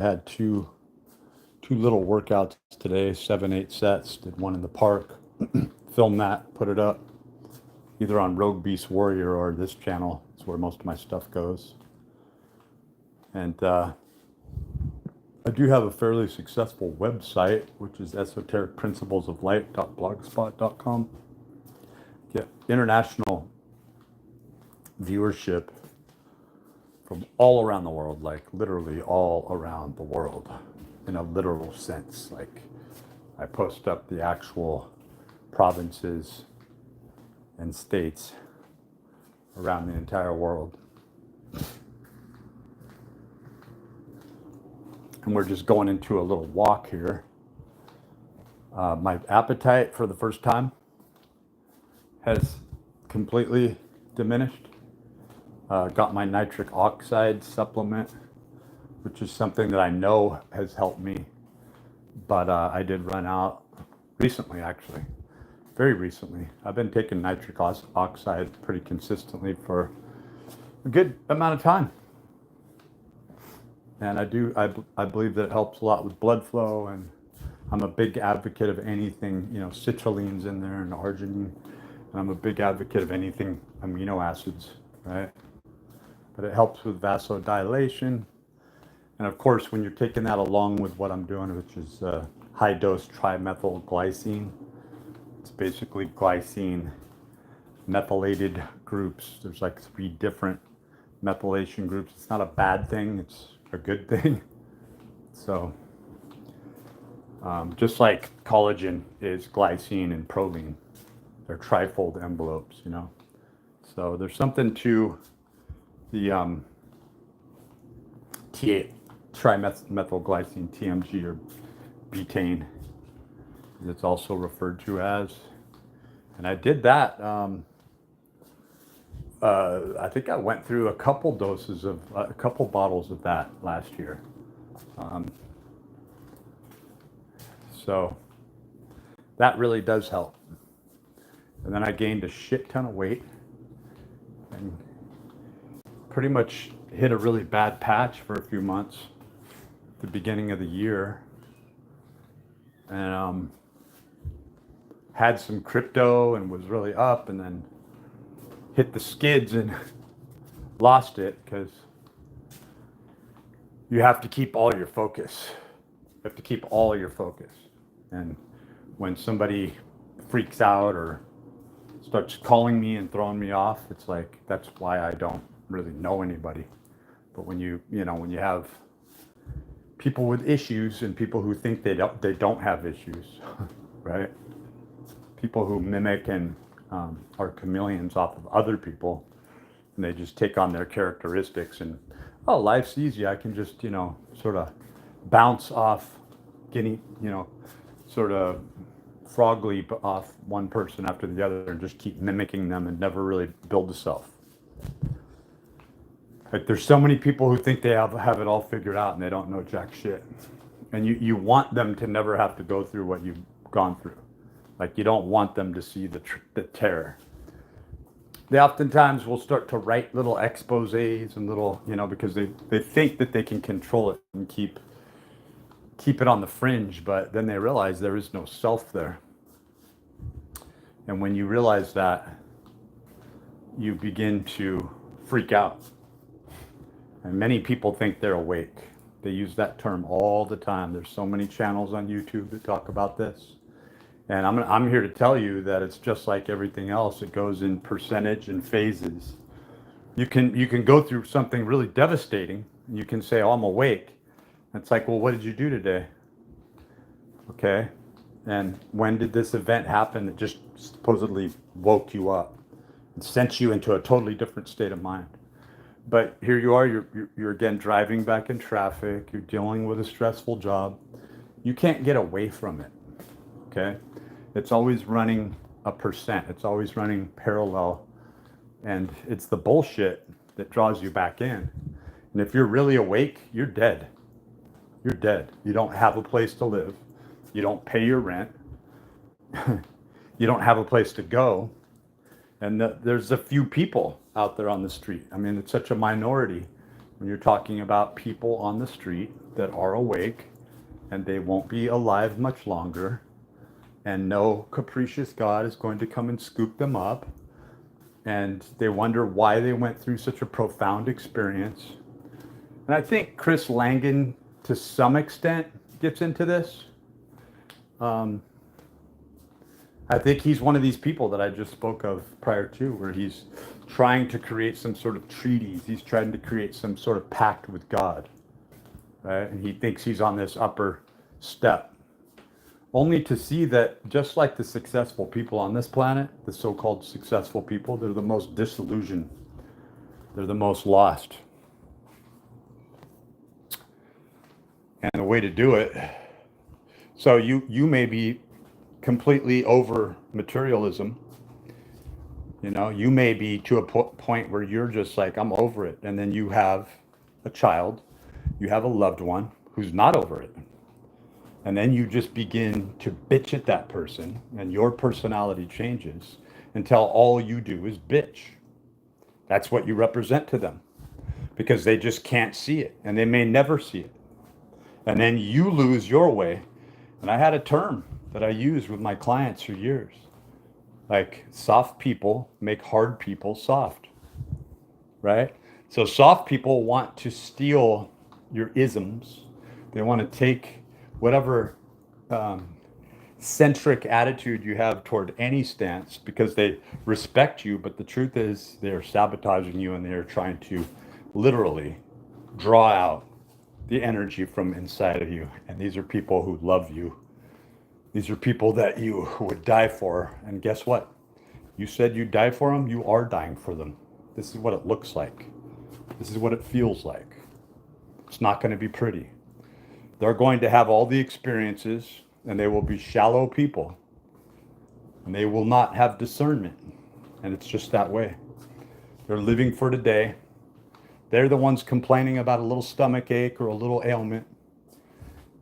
had two little workouts today, 7, 8 sets. Did one in the park, filmed that, put it up either on Rogue Beast Warrior or this channel. It's where most of my stuff goes. And I do have a fairly successful website, which is esotericprinciplesoflight.blogspot.com. Get international viewership from all around the world, like literally all around the world, in a literal sense. Like, I post up the actual provinces and states around the entire world. And we're just going into a little walk here. My appetite for the first time has completely diminished. Got my nitric oxide supplement, which is something that I know has helped me. But I did run out recently, actually. Very recently. I've been taking nitric oxide pretty consistently for a good amount of time. And I believe that it helps a lot with blood flow, and I'm a big advocate of anything, citrulline's in there and arginine. And I'm a big advocate of anything amino acids, right? But it helps with vasodilation. And of course, when you're taking that along with what I'm doing, which is high dose trimethylglycine, it's basically glycine methylated groups. There's like 3 different methylation groups. It's not a bad thing, it's a good thing. So just like collagen is glycine and proline, they're trifold envelopes, So there's something to the trimethylglycine, TMG, or betaine, as it's also referred to as. And I did that. I think I went through a couple bottles of that last year. So that really does help. And then I gained a shit ton of weight and pretty much hit a really bad patch for a few months at the beginning of the year. And had some crypto and was really up, and then hit the skids and lost it, because you have to keep all your focus. You have to keep all your focus. And when somebody freaks out or starts calling me and throwing me off, it's like, that's why I don't really know anybody. But when when you have people with issues and people who think they don't have issues, right? People who mimic and are chameleons off of other people, and they just take on their characteristics, and life's easy. I can just sort of bounce off, getting sort of frog leap off one person after the other, and just keep mimicking them and never really build a self. Like, there's so many people who think they have it all figured out, and they don't know jack shit. And you want them to never have to go through what you've gone through. Like, you don't want them to see the terror. They oftentimes will start to write little exposés and little, because they think that they can control it and keep it on the fringe, but then they realize there is no self there. And when you realize that, you begin to freak out. And many people think they're awake. They use that term all the time. There's so many channels on YouTube that talk about this. And I'm here to tell you that it's just like everything else. It goes in percentage and phases. You can go through something really devastating. You can say, I'm awake. It's like, well, what did you do today? Okay. And when did this event happen that just supposedly woke you up and sent you into a totally different state of mind? But here you are, you're again driving back in traffic, you're dealing with a stressful job. You can't get away from it, okay? It's always running a percent, it's always running parallel, and it's the bullshit that draws you back in. And if you're really awake, you're dead. You're dead. You don't have a place to live. You don't pay your rent. You don't have a place to go. And there's a few people out there on the street. I mean, it's such a minority when you're talking about people on the street that are awake and they won't be alive much longer, and no capricious God is going to come and scoop them up, and they wonder why they went through such a profound experience. And I think Chris Langan, to some extent, gets into this. I think he's one of these people that I just spoke of prior to, where he's trying to create some sort of treaties. He's trying to create some sort of pact with God, right? And he thinks he's on this upper step, only to see that just like the successful people on this planet, the so-called successful people, they're the most disillusioned. They're the most lost. And the way to do it, so you may be completely over materialism. You know, you may be to a point where you're just like, I'm over it. And then you have a child, you have a loved one who's not over it. And then you just begin to bitch at that person, and your personality changes until all you do is bitch. That's what you represent to them, because they just can't see it, and they may never see it. And then you lose your way. And I had a term that I used with my clients for years. Like, soft people make hard people soft, right? So soft people want to steal your isms. They want to take whatever centric attitude you have toward any stance because they respect you, but the truth is they're sabotaging you, and they're trying to literally draw out the energy from inside of you. And these are people who love you. These are people that you would die for. And guess what? You said you'd die for them. You are dying for them. This is what it looks like. This is what it feels like. It's not going to be pretty. They're going to have all the experiences, and they will be shallow people. And they will not have discernment. And it's just that way. They're living for today. They're the ones complaining about a little stomach ache or a little ailment,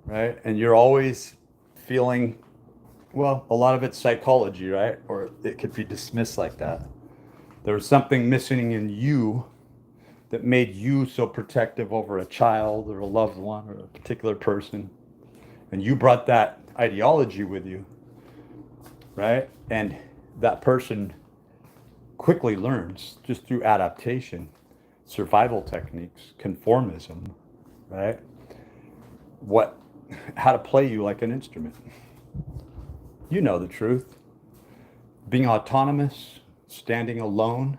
right? And you're always feeling, well, a lot of it's psychology, right? Or it could be dismissed like that. There's something missing in you that made you so protective over a child or a loved one or a particular person. And you brought that ideology with you, right? And that person quickly learns just through adaptation, survival techniques, conformism, right? How to play you like an instrument. You know the truth. Being autonomous, standing alone,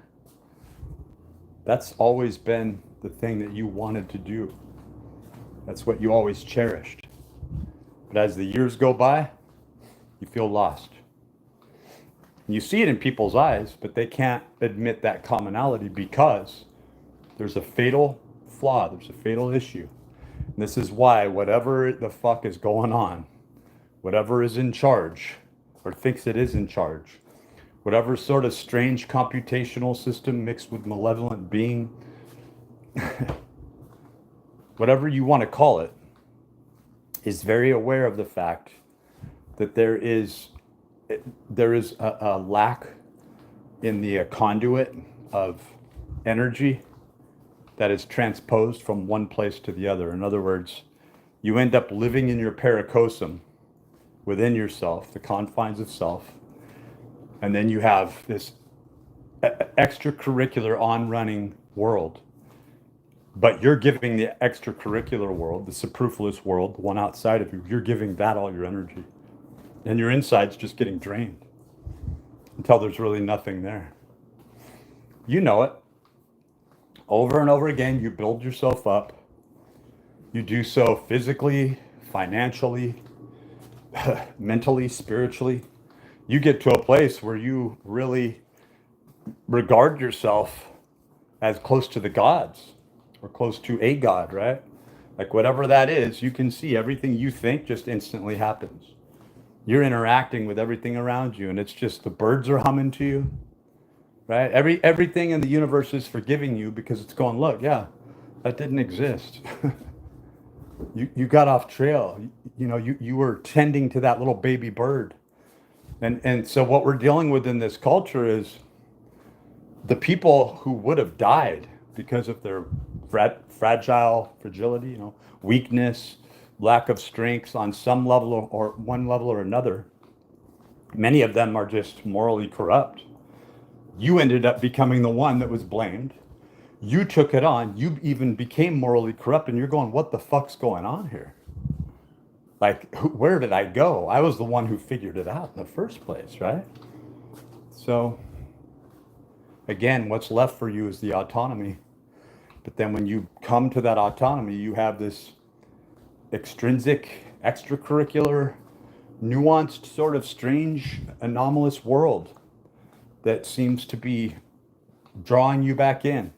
that's always been the thing that you wanted to do. That's what you always cherished. But as the years go by, you feel lost. And you see it in people's eyes, but they can't admit that commonality because there's a fatal flaw, there's a fatal issue. And this is why whatever the fuck is going on, whatever is in charge or thinks it is in charge, whatever sort of strange computational system mixed with malevolent being, whatever you want to call it, is very aware of the fact that there is a lack in the conduit of energy that is transposed from one place to the other. In other words, you end up living in your paracosm within yourself, the confines of self, and then you have this extracurricular on-running world. But you're giving the extracurricular world, the superfluous world, the one outside of you, you're giving that all your energy. And your inside's just getting drained until there's really nothing there. You know it. Over and over again, you build yourself up. You do so physically, financially, mentally, spiritually. You get to a place where you really regard yourself as close to the gods or close to a god, right? Like whatever that is, you can see everything you think just instantly happens. You're interacting with everything around you, and it's just the birds are humming to you. Right? Everything in the universe is forgiving you because it's going, look, yeah, that didn't exist. You got off trail. You were tending to that little baby bird. And so what we're dealing with in this culture is the people who would have died because of their fragility, weakness, lack of strength on some level or one level or another. Many of them are just morally corrupt. You ended up becoming the one that was blamed. You took it on. You even became morally corrupt, and you're going, what the fuck's going on here? Like, where did I go? I was the one who figured it out in the first place, right? So, again, what's left for you is the autonomy. But then when you come to that autonomy, you have this extrinsic, extracurricular, nuanced, sort of strange, anomalous world that seems to be drawing you back in.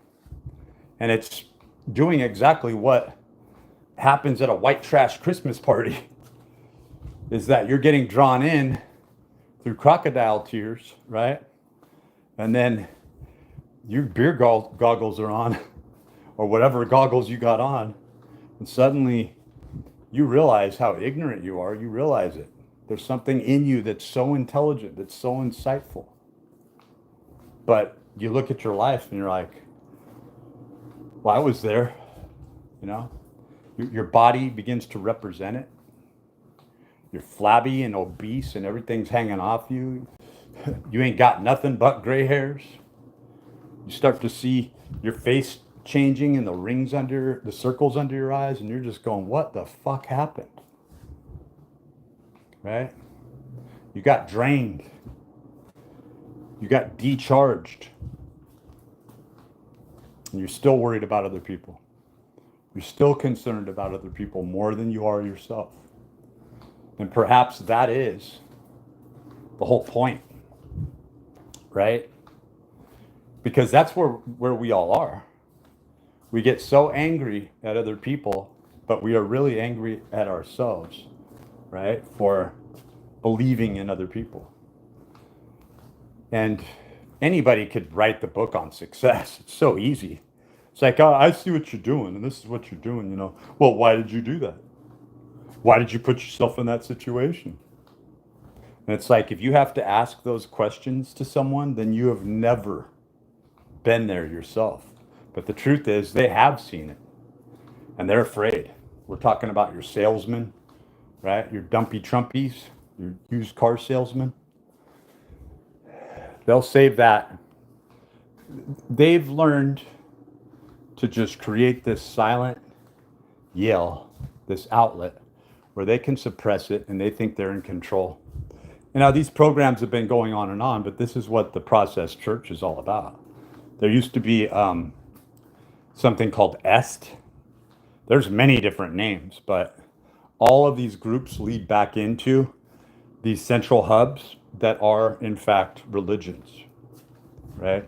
And it's doing exactly what happens at a white trash Christmas party, is that you're getting drawn in through crocodile tears, right? And then your beer goggles are on, or whatever goggles you got on, and suddenly you realize how ignorant you are. You realize it. There's something in you that's so intelligent, that's so insightful. But you look at your life and you're like, well, I was there, Your body begins to represent it. You're flabby and obese and everything's hanging off you. You ain't got nothing but gray hairs. You start to see your face changing and the circles under your eyes, and you're just going, what the fuck happened? Right? You got drained. You got decharged. And you're still worried about other people. You're still concerned about other people more than you are yourself. And perhaps that is the whole point, right? Because that's where we all are. We get so angry at other people, but we are really angry at ourselves, right? For believing in other people. And anybody could write the book on success. It's so easy. It's like, oh, I see what you're doing, and this is what you're doing, Well, why did you do that? Why did you put yourself in that situation? And it's like, if you have to ask those questions to someone, then you have never been there yourself. But the truth is, they have seen it, and they're afraid. We're talking about your salesmen, right? Your dumpy Trumpies, your used car salesmen. They'll save that. They've learned to just create this silent yell, this outlet where they can suppress it and they think they're in control. These programs have been going on and on, but this is what the Process Church is all about. There used to be something called EST. There's many different names, but all of these groups lead back into these central hubs that are, in fact, religions, right?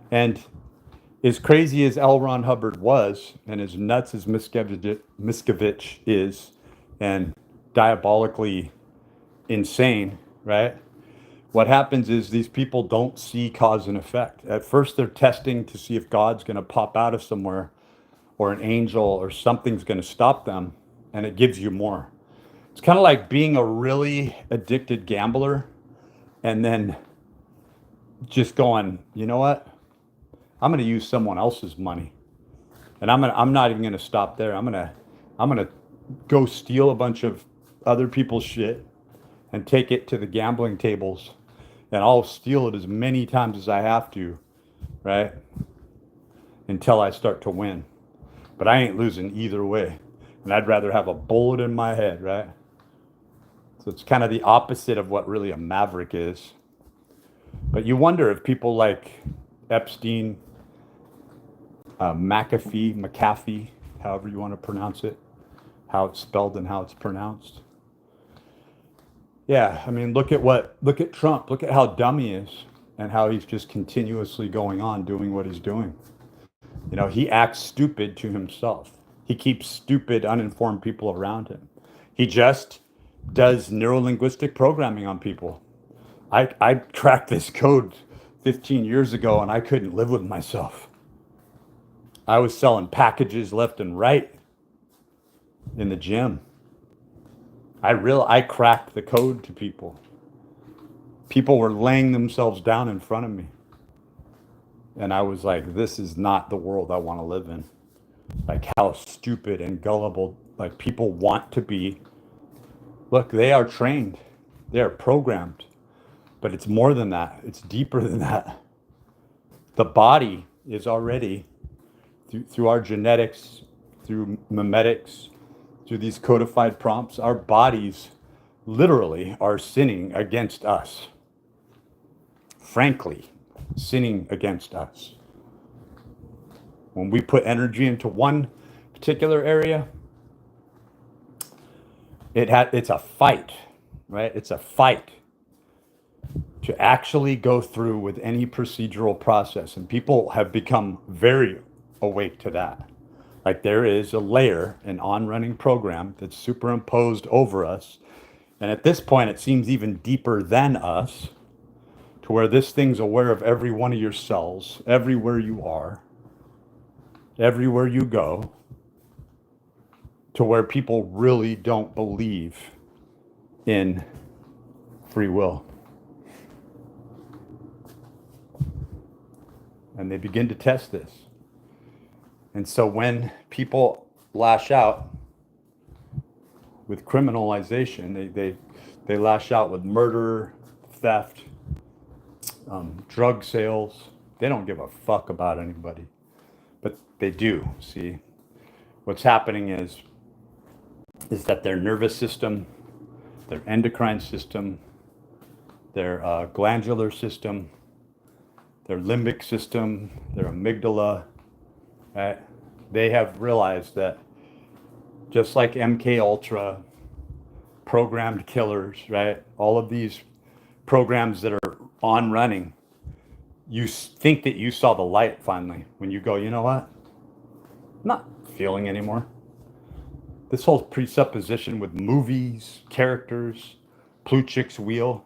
And as crazy as L. Ron Hubbard was, and as nuts as Miscavige is, and diabolically insane, right? What happens is these people don't see cause and effect. At first, they're testing to see if God's going to pop out of somewhere, or an angel or something's going to stop them, and it gives you more. It's kind of like being a really addicted gambler and then just going, you know what? I'm going to use someone else's money. And I'm not even going to stop there. I'm going to go steal a bunch of other people's shit and take it to the gambling tables, and I'll steal it as many times as I have to, right? Until I start to win. But I ain't losing either way. And I'd rather have a bullet in my head, right? So it's kind of the opposite of what really a maverick is. But you wonder if people like Epstein, McAfee, however you want to pronounce it, how it's spelled and how it's pronounced. Yeah, I mean, look at Trump. Look at how dumb he is and how he's just continuously going on doing what he's doing. He acts stupid to himself. He keeps stupid, uninformed people around him. He just does neuro-linguistic programming on people. I cracked this code 15 years ago and I couldn't live with myself. I was selling packages left and right in the gym. I cracked the code to people. People were laying themselves down in front of me. And I was like, this is not the world I want to live in. Like how stupid and gullible, like people want to be. Look, they are trained, they are programmed, but it's more than that. It's deeper than that. The body is already, through our genetics, through memetics, through these codified prompts, our bodies literally are sinning against us. Frankly, sinning against us. When we put energy into one particular area, it's a fight, right? It's a fight to actually go through with any procedural process. And people have become very awake to that. Like there is a layer, an on-running program that's superimposed over us. And at this point, it seems even deeper than us, to where this thing's aware of every one of your cells, everywhere you are, everywhere you go, to where people really don't believe in free will. And they begin to test this. And so when people lash out with criminalization, they lash out with murder, theft, drug sales. They don't give a fuck about anybody, but they do. See, what's happening is that their nervous system, their endocrine system, their glandular system, their limbic system, their amygdala, right? They have realized that just like MK Ultra, programmed killers, right? All of these programs that are on running, you think that you saw the light finally when you go, you know what? I'm not feeling anymore. This whole presupposition with movies, characters, Plutchik's wheel.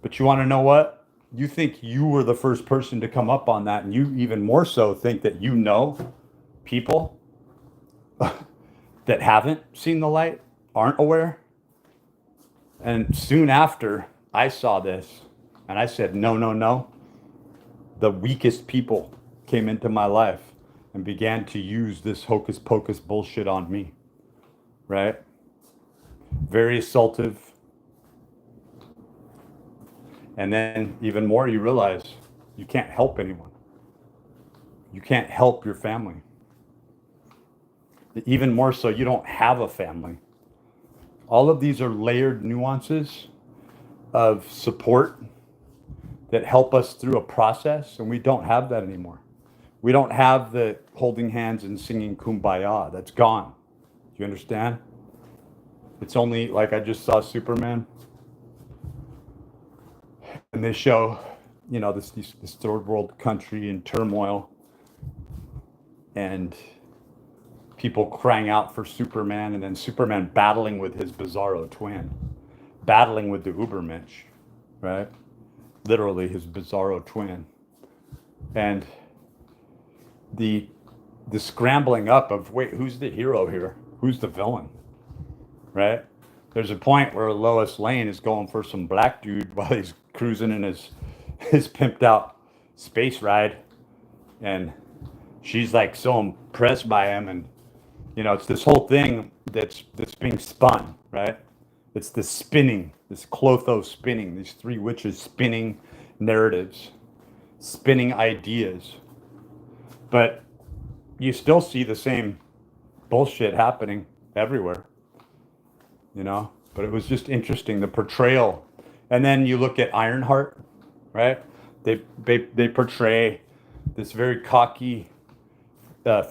But you want to know what? You think you were the first person to come up on that, and you even more so think that you know people that haven't seen the light, aren't aware. And soon after I saw this, and I said, no, the weakest people came into my life and began to use this hocus pocus bullshit on me, right? Very assaultive. And then even more, you realize you can't help anyone. You can't help your family. Even more so, you don't have a family. All of these are layered nuances of support that help us through a process, and we don't have that anymore. We don't have the holding hands and singing Kumbaya. That's gone. Do you understand? It's only, like I just saw Superman, and they show, you know, this third world country in turmoil, and people crying out for Superman, and then Superman battling with his Bizarro twin, battling with the Ubermensch, right? Literally his Bizarro twin. And the scrambling up of, wait, who's the hero here? Who's the villain, right? There's a point where Lois Lane is going for some black dude while he's cruising in his pimped out space ride, and she's like so impressed by him, and you know, it's this whole thing that's being spun, right? It's this spinning, this Clotho spinning, these three witches spinning narratives, spinning ideas. But you still see the same bullshit happening everywhere, you know? But it was just interesting, the portrayal. And then you look at Ironheart, right? They portray this very cocky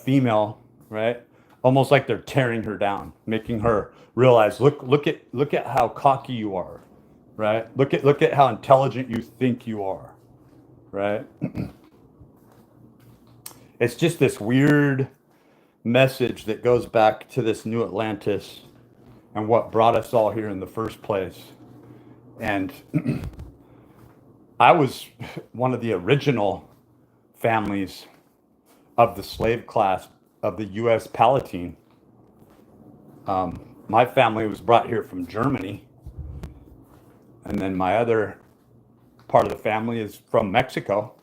female, right? Almost like they're tearing her down, making her realize, look at how cocky you are, right? Look at how intelligent you think you are, right? It's just this weird message that goes back to this new Atlantis and what brought us all here in the first place. And I was one of the original families of the slave class of the U.S. Palatine. My family was brought here from Germany, and then my other part of the family is from Mexico.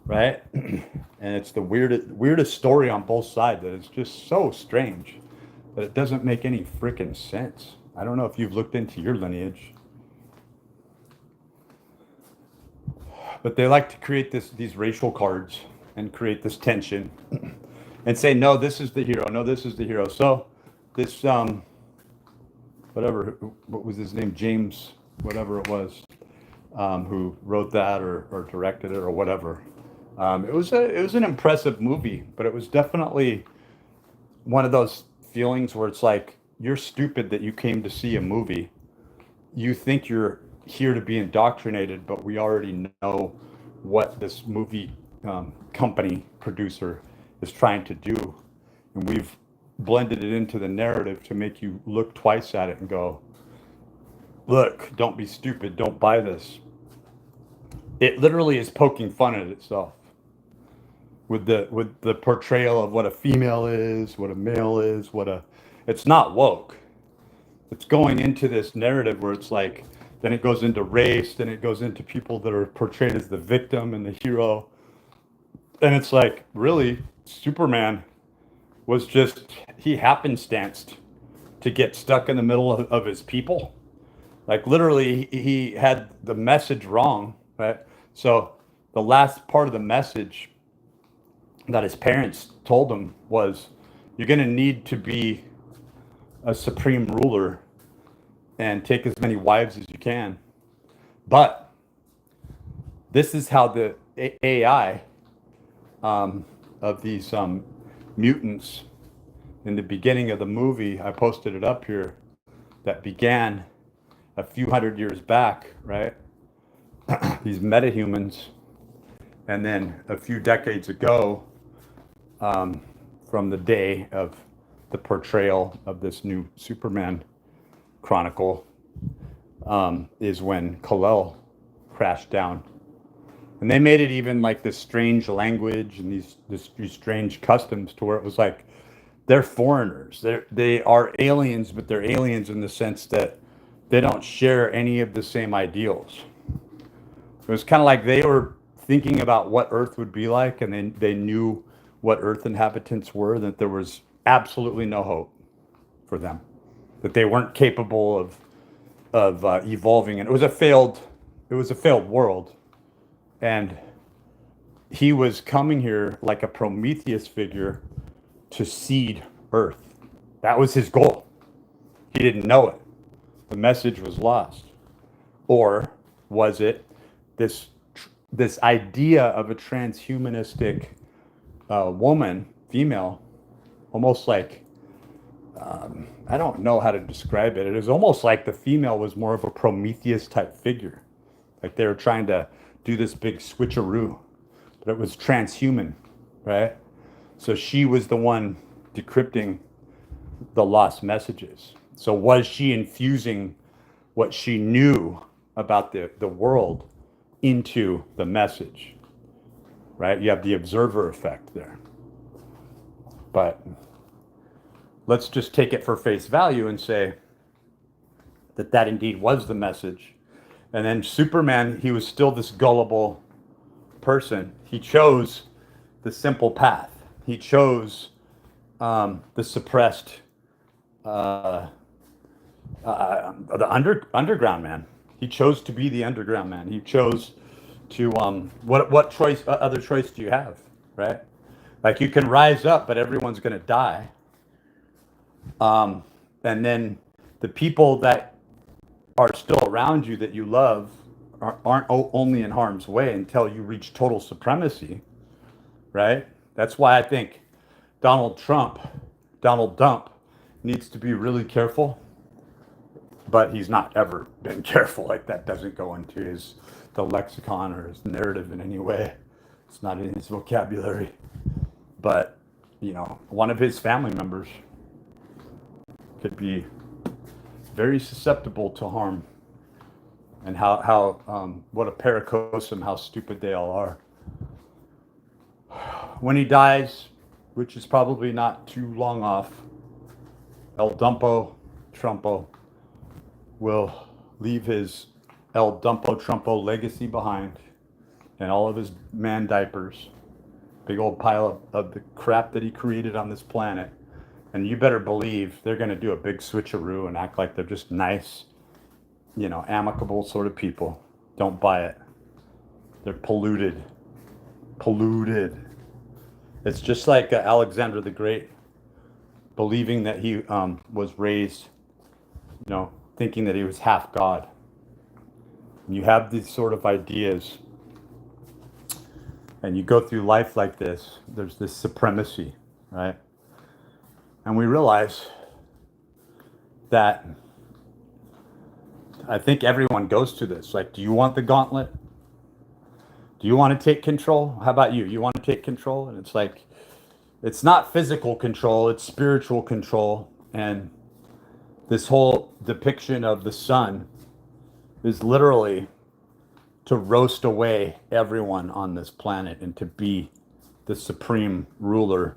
right? And it's the weirdest story on both sides that it's just so strange that it doesn't make any freaking sense. I don't know if you've looked into your lineage, but they like to create these racial cards and create this tension and say, no, this is the hero. No, this is the hero. So this, whatever, what was his name? James, whatever it was, who wrote that or directed it or whatever. It was an impressive movie, but it was definitely one of those feelings where it's like, you're stupid that you came to see a movie. You think you're here to be indoctrinated, but we already know what this movie company producer is trying to do. And we've blended it into the narrative to make you look twice at it and go, look, don't be stupid, don't buy this. It literally is poking fun at itself with the portrayal of what a female is, what a male is, it's not woke. It's going into this narrative where it's like, then it goes into race, then it goes into people that are portrayed as the victim and the hero. And it's like, really, Superman was just, he happenstanced to get stuck in the middle of his people. Like literally, he had the message wrong, right? So the last part of the message that his parents told him was, you're going to need to be a supreme ruler and take as many wives as you can. But this is how the AI of these mutants in the beginning of the movie, I posted it up here, that began a few hundred years back, right? These metahumans. And then a few decades ago, from the day of the portrayal of this new Superman chronicle, is when Kal-El crashed down. And they made it even like this strange language and these strange customs to where it was like, they're foreigners. They are aliens, but they're aliens in the sense that they don't share any of the same ideals. It was kind of like they were thinking about what Earth would be like, and then they knew what Earth inhabitants were, that there was absolutely no hope for them, that they weren't capable of evolving. And it was a failed world. And he was coming here like a Prometheus figure to seed Earth. That was his goal. He didn't know it. The message was lost. Or was it this idea of a transhumanistic woman, female, almost like, I don't know how to describe it. It was almost like the female was more of a Prometheus type figure. Like they were trying to do this big switcheroo, but it was transhuman, right? So she was the one decrypting the lost messages. So was she infusing what she knew about the world into the message, right? You have the observer effect there. But let's just take it for face value and say that indeed was the message. And then Superman, he was still this gullible person. He chose the simple path. He chose the suppressed, the underground man. He chose to be the underground man. He chose to what choice? Other choice do you have, right? Like you can rise up, but everyone's going to die. And then the people that are still around you that you love aren't only in harm's way until you reach total supremacy, right? That's why I think Donald Dump, needs to be really careful, but he's not ever been careful. Like that doesn't go into the lexicon or his narrative in any way. It's not in his vocabulary. But, one of his family members could be very susceptible to harm, and how what a paracosm, how stupid they all are. When he dies, which is probably not too long off, El Dumpo Trumpo will leave his El Dumpo Trumpo legacy behind, and all of his man diapers, big old pile of the crap that he created on this planet. And you better believe they're going to do a big switcheroo and act like they're just nice, amicable sort of people. Don't buy it. They're polluted. Polluted. It's just like Alexander the Great believing that he was raised, thinking that he was half God. And you have these sort of ideas and you go through life like this, there's this supremacy, right? And we realize that I think everyone goes to this. Like, do you want the gauntlet? Do you want to take control? How about you? You want to take control? And it's like, it's not physical control, it's spiritual control. And this whole depiction of the sun is literally to roast away everyone on this planet and to be the supreme ruler,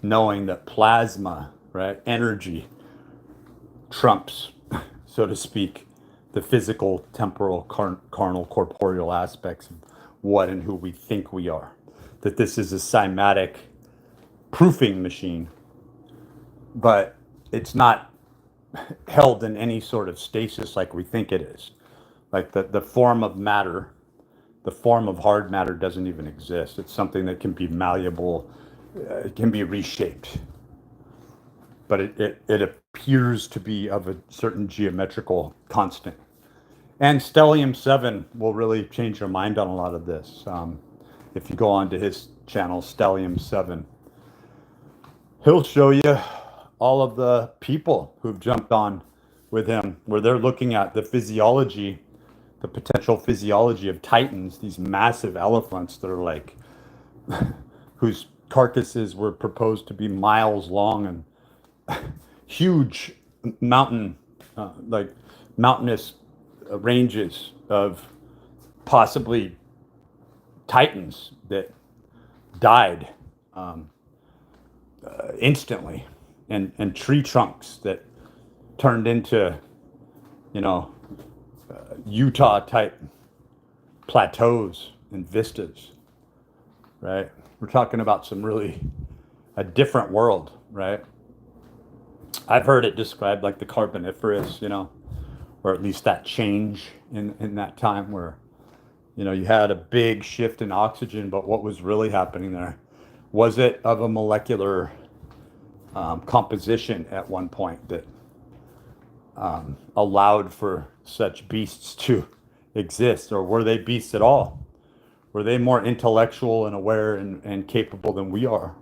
knowing that plasma, right, energy trumps, so to speak, the physical, temporal, carnal, corporeal aspects of what and who we think we are. That this is a cymatic proofing machine, but it's not held in any sort of stasis like we think it is. Like the form of matter, the form of hard matter doesn't even exist. It's something that can be malleable, it can be reshaped. But it appears to be of a certain geometrical constant. And Stellium 7 will really change your mind on a lot of this. If you go on to his channel, Stellium 7, he'll show you all of the people who've jumped on with him, where they're looking at the physiology, the potential physiology of titans, these massive elephants that are like, whose carcasses were proposed to be miles long and huge mountainous ranges of possibly titans that died instantly, and tree trunks that turned into, Utah type plateaus and vistas, right? We're talking about some really a different world, right? I've heard it described like the Carboniferous, or at least that change in that time where, you had a big shift in oxygen, but what was really happening there? Was it of a molecular composition at one point that allowed for such beasts to exist? Or were they beasts at all? Were they more intellectual and aware and capable than we are?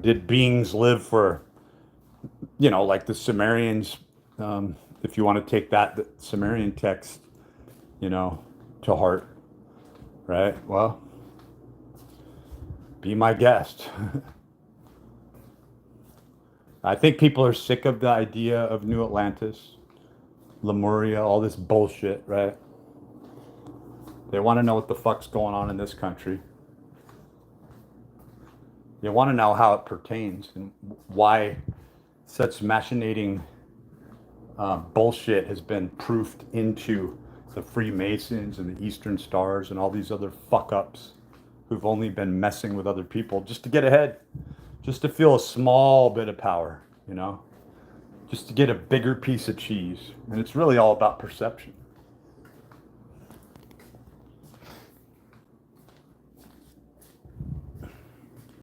Did beings live for, like the Sumerians, if you want to take the Sumerian text, to heart, right? Well, be my guest. I think people are sick of the idea of New Atlantis, Lemuria, all this bullshit, right? They want to know what the fuck's going on in this country. They want to know how it pertains and why such machinating bullshit has been proofed into the Freemasons and the Eastern Stars and all these other fuck-ups who've only been messing with other people just to get ahead, just to feel a small bit of power, just to get a bigger piece of cheese. And it's really all about perception.